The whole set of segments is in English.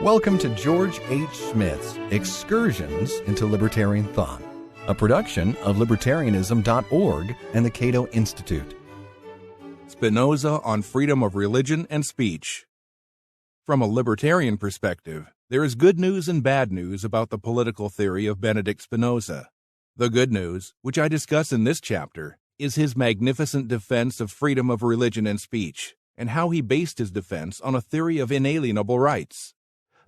Welcome to George H. Smith's Excursions into Libertarian Thought, a production of Libertarianism.org and the Cato Institute. Spinoza on freedom of religion and speech. From a libertarian perspective, there is good news and bad news about the political theory of Benedict Spinoza. The good news, which I discuss in this chapter, is his magnificent defense of freedom of religion and speech, and how he based his defense on a theory of inalienable rights.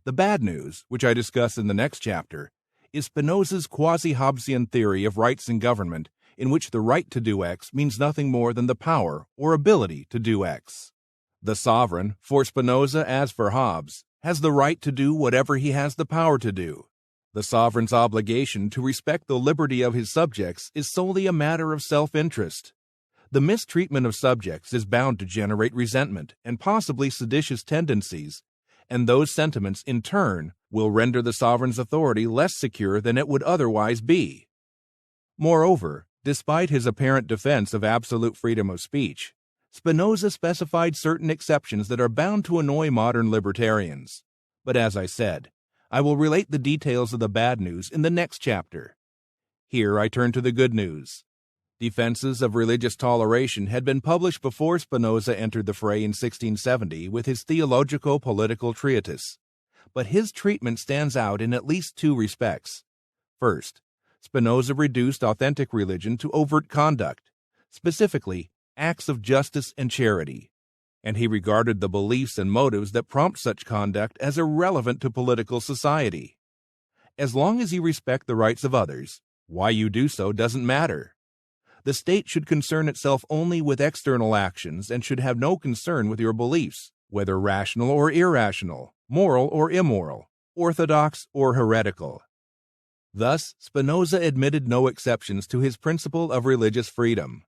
The bad news, which I discuss in the next chapter, is Spinoza's quasi-Hobbesian theory of rights in government, in which the right to do X means nothing more than the power or ability to do X. The sovereign, for Spinoza as for Hobbes, has the right to do whatever he has the power to do. The sovereign's obligation to respect the liberty of his subjects is solely a matter of self-interest. The mistreatment of subjects is bound to generate resentment and possibly seditious tendencies, and those sentiments, in turn, will render the sovereign's authority less secure than it would otherwise be. Moreover, despite his apparent defense of absolute freedom of speech, Spinoza specified certain exceptions that are bound to annoy modern libertarians. But as I said, I will relate the details of the bad news in the next chapter. Here I turn to the good news. Defenses of religious toleration had been published before Spinoza entered the fray in 1670 with his theologico-political treatise. But his treatment stands out in at least two respects. First, Spinoza reduced authentic religion to overt conduct, specifically acts of justice and charity, and he regarded the beliefs and motives that prompt such conduct as irrelevant to political society. As long as you respect the rights of others, why you do so doesn't matter. The state should concern itself only with external actions and should have no concern with your beliefs, whether rational or irrational, moral or immoral, orthodox or heretical. Thus, Spinoza admitted no exceptions to his principle of religious freedom.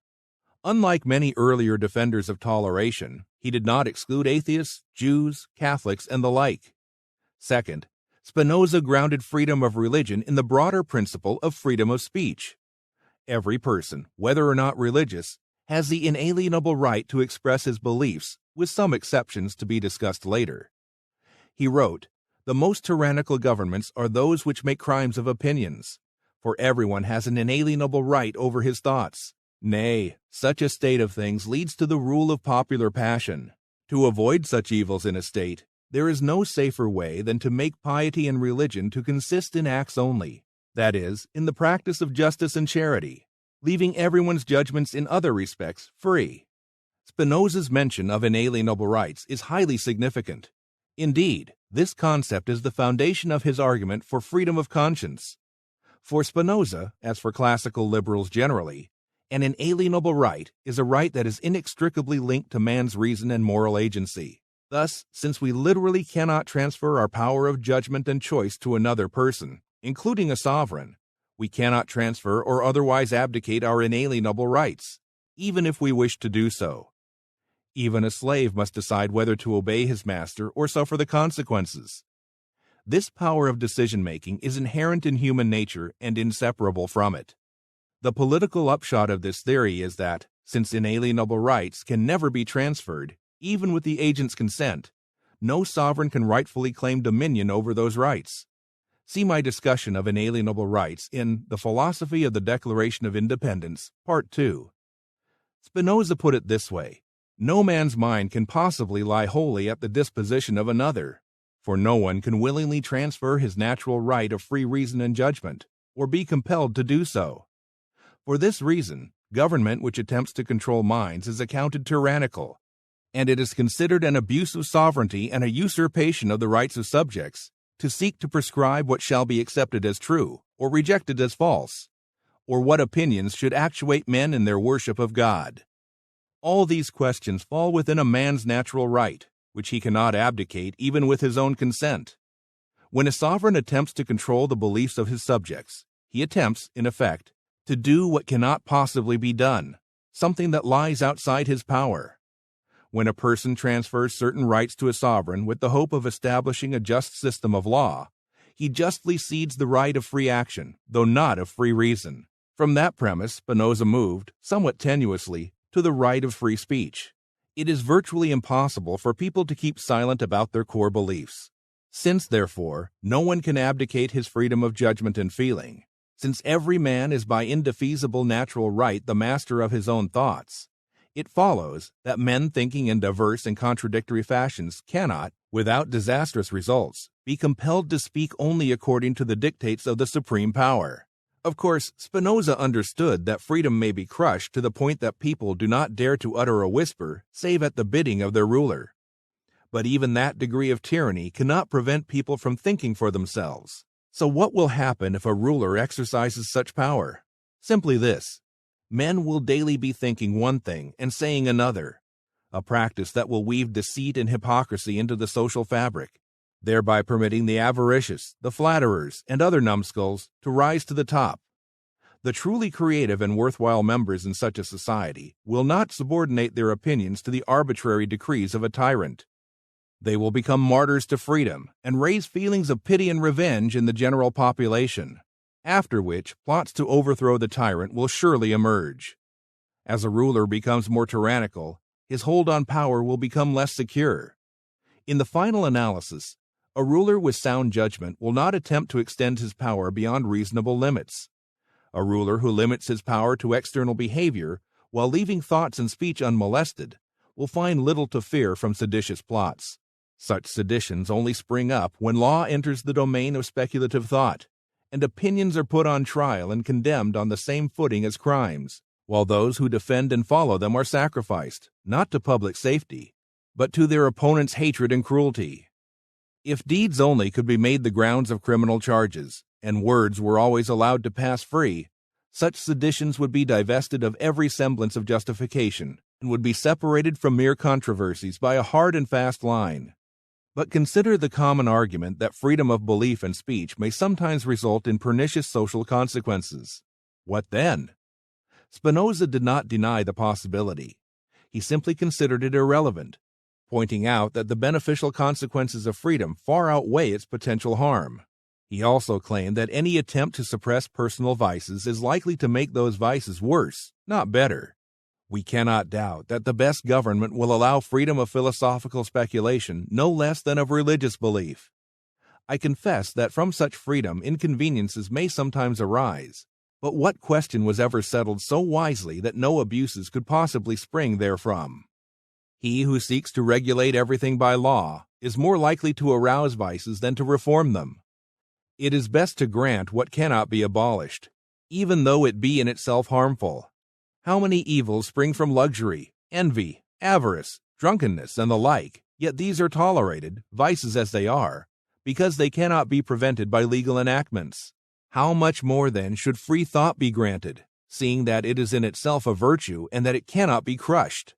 Unlike many earlier defenders of toleration, he did not exclude atheists, Jews, Catholics, and the like. Second, Spinoza grounded freedom of religion in the broader principle of freedom of speech. Every person, whether or not religious, has the inalienable right to express his beliefs, with some exceptions to be discussed later. He wrote, "The most tyrannical governments are those which make crimes of opinions, for everyone has an inalienable right over his thoughts. Nay, such a state of things leads to the rule of popular passion. To avoid such evils in a state, there is no safer way than to make piety and religion to consist in acts only, that is, in the practice of justice and charity, leaving everyone's judgments in other respects free." Spinoza's mention of inalienable rights is highly significant. Indeed, this concept is the foundation of his argument for freedom of conscience. For Spinoza, as for classical liberals generally, an inalienable right is a right that is inextricably linked to man's reason and moral agency. Thus, since we literally cannot transfer our power of judgment and choice to another person, including a sovereign, we cannot transfer or otherwise abdicate our inalienable rights, even if we wish to do so. Even a slave must decide whether to obey his master or suffer the consequences. This power of decision-making is inherent in human nature and inseparable from it. The political upshot of this theory is that, since inalienable rights can never be transferred, even with the agent's consent, no sovereign can rightfully claim dominion over those rights. See my discussion of inalienable rights in The Philosophy of the Declaration of Independence, Part 2. Spinoza put it this way: "No man's mind can possibly lie wholly at the disposition of another, for no one can willingly transfer his natural right of free reason and judgment, or be compelled to do so. For this reason, government which attempts to control minds is accounted tyrannical, and it is considered an abuse of sovereignty and a usurpation of the rights of subjects to seek to prescribe what shall be accepted as true or rejected as false, or what opinions should actuate men in their worship of God. All these questions fall within a man's natural right, which he cannot abdicate even with his own consent. When a sovereign attempts to control the beliefs of his subjects, he attempts, in effect, to do what cannot possibly be done, something that lies outside his power. When a person transfers certain rights to a sovereign with the hope of establishing a just system of law, he justly cedes the right of free action, though not of free reason. From that premise, Spinoza moved, somewhat tenuously, to the right of free speech. It is virtually impossible for people to keep silent about their core beliefs. Since, therefore, no one can abdicate his freedom of judgment and feeling, since every man is by indefeasible natural right the master of his own thoughts, it follows that men thinking in diverse and contradictory fashions cannot, without disastrous results, be compelled to speak only according to the dictates of the supreme power. Of course, Spinoza understood that freedom may be crushed to the point that people do not dare to utter a whisper save at the bidding of their ruler. But even that degree of tyranny cannot prevent people from thinking for themselves. So what will happen if a ruler exercises such power? Simply this: men will daily be thinking one thing and saying another, a practice that will weave deceit and hypocrisy into the social fabric, thereby permitting the avaricious, the flatterers, and other numbskulls to rise to the top. The truly creative and worthwhile members in such a society will not subordinate their opinions to the arbitrary decrees of a tyrant. They will become martyrs to freedom and raise feelings of pity and revenge in the general population, after which plots to overthrow the tyrant will surely emerge. As a ruler becomes more tyrannical, his hold on power will become less secure. In the final analysis, a ruler with sound judgment will not attempt to extend his power beyond reasonable limits. A ruler who limits his power to external behavior while leaving thoughts and speech unmolested will find little to fear from seditious plots. Such seditions only spring up when law enters the domain of speculative thought, and opinions are put on trial and condemned on the same footing as crimes, while those who defend and follow them are sacrificed, not to public safety, but to their opponents' hatred and cruelty. If deeds only could be made the grounds of criminal charges, and words were always allowed to pass free, such seditions would be divested of every semblance of justification, and would be separated from mere controversies by a hard and fast line. But consider the common argument that freedom of belief and speech may sometimes result in pernicious social consequences. What then? Spinoza did not deny the possibility. He simply considered it irrelevant, pointing out that the beneficial consequences of freedom far outweigh its potential harm. He also claimed that any attempt to suppress personal vices is likely to make those vices worse, not better. We cannot doubt that the best government will allow freedom of philosophical speculation no less than of religious belief. I confess that from such freedom inconveniences may sometimes arise, but what question was ever settled so wisely that no abuses could possibly spring therefrom? He who seeks to regulate everything by law is more likely to arouse vices than to reform them. It is best to grant what cannot be abolished, even though it be in itself harmful. How many evils spring from luxury, envy, avarice, drunkenness, and the like, yet these are tolerated, vices as they are, because they cannot be prevented by legal enactments. How much more, then, should free thought be granted, seeing that it is in itself a virtue and that it cannot be crushed?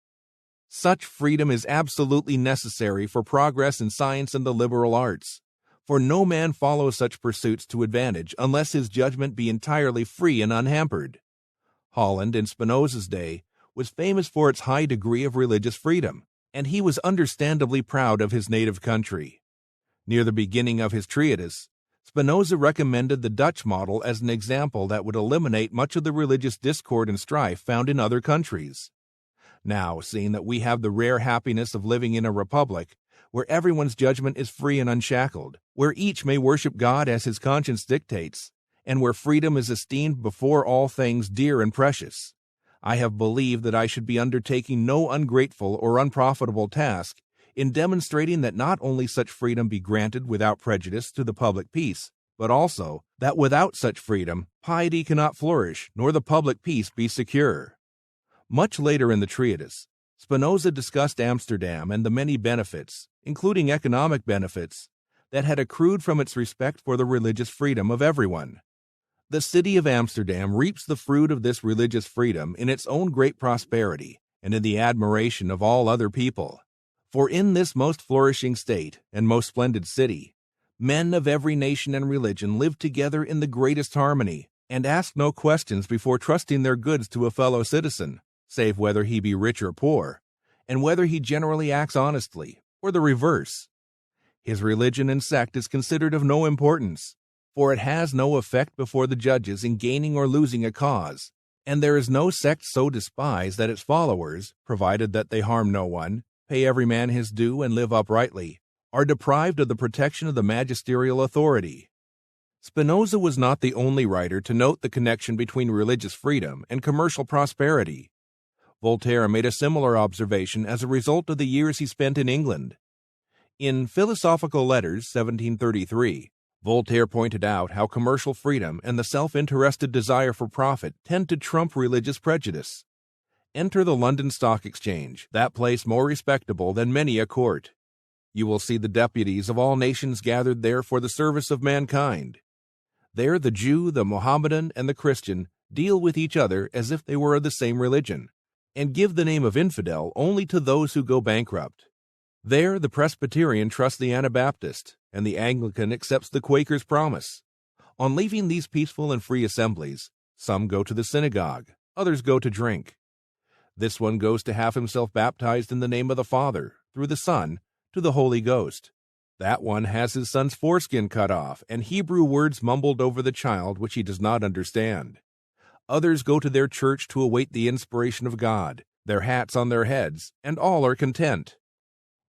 Such freedom is absolutely necessary for progress in science and the liberal arts, for no man follows such pursuits to advantage unless his judgment be entirely free and unhampered. Holland, in Spinoza's day, was famous for its high degree of religious freedom, and he was understandably proud of his native country. Near the beginning of his treatise, Spinoza recommended the Dutch model as an example that would eliminate much of the religious discord and strife found in other countries. Now, seeing that we have the rare happiness of living in a republic, where everyone's judgment is free and unshackled, where each may worship God as his conscience dictates, and where freedom is esteemed before all things dear and precious, I have believed that I should be undertaking no ungrateful or unprofitable task in demonstrating that not only such freedom be granted without prejudice to the public peace, but also that without such freedom piety cannot flourish nor the public peace be secure. Much later in the treatise, Spinoza discussed Amsterdam and the many benefits, including economic benefits, that had accrued from its respect for the religious freedom of everyone. The city of Amsterdam reaps the fruit of this religious freedom in its own great prosperity and in the admiration of all other people. For in this most flourishing state and most splendid city, men of every nation and religion live together in the greatest harmony, and ask no questions before trusting their goods to a fellow citizen, save whether he be rich or poor, and whether he generally acts honestly, or the reverse. His religion and sect is considered of no importance, for it has no effect before the judges in gaining or losing a cause, and there is no sect so despised that its followers, provided that they harm no one, pay every man his due, and live uprightly, are deprived of the protection of the magisterial authority. Spinoza was not the only writer to note the connection between religious freedom and commercial prosperity. Voltaire made a similar observation as a result of the years he spent in England. In Philosophical Letters, 1733, Voltaire pointed out how commercial freedom and the self-interested desire for profit tend to trump religious prejudice. Enter the London Stock Exchange, that place more respectable than many a court. You will see the deputies of all nations gathered there for the service of mankind. There the Jew, the Mohammedan, and the Christian deal with each other as if they were of the same religion, and give the name of infidel only to those who go bankrupt. There the Presbyterian trusts the Anabaptist, and the Anglican accepts the Quaker's promise. On leaving these peaceful and free assemblies, some go to the synagogue, others go to drink. This one goes to have himself baptized in the name of the Father, through the Son, to the Holy Ghost. That one has his son's foreskin cut off and Hebrew words mumbled over the child which he does not understand. Others go to their church to await the inspiration of God, their hats on their heads, and all are content.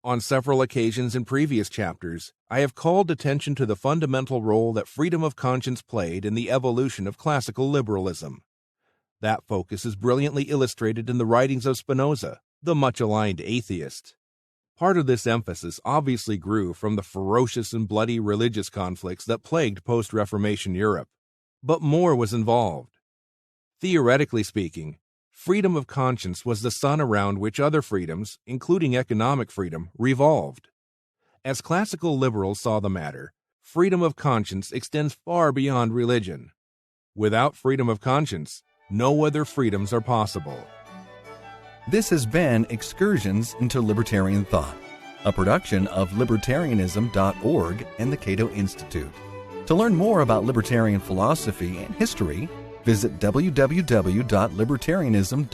On several occasions in previous chapters, I have called attention to the fundamental role that freedom of conscience played in the evolution of classical liberalism. That focus is brilliantly illustrated in the writings of Spinoza, the much-aligned atheist. Part of this emphasis obviously grew from the ferocious and bloody religious conflicts that plagued post-Reformation Europe. But more was involved. Theoretically speaking, freedom of conscience was the sun around which other freedoms, including economic freedom, revolved. As classical liberals saw the matter, freedom of conscience extends far beyond religion. Without freedom of conscience, no other freedoms are possible. This has been Excursions into Libertarian Thought, a production of Libertarianism.org and the Cato Institute. To learn more about libertarian philosophy and history, visit www.libertarianism.org.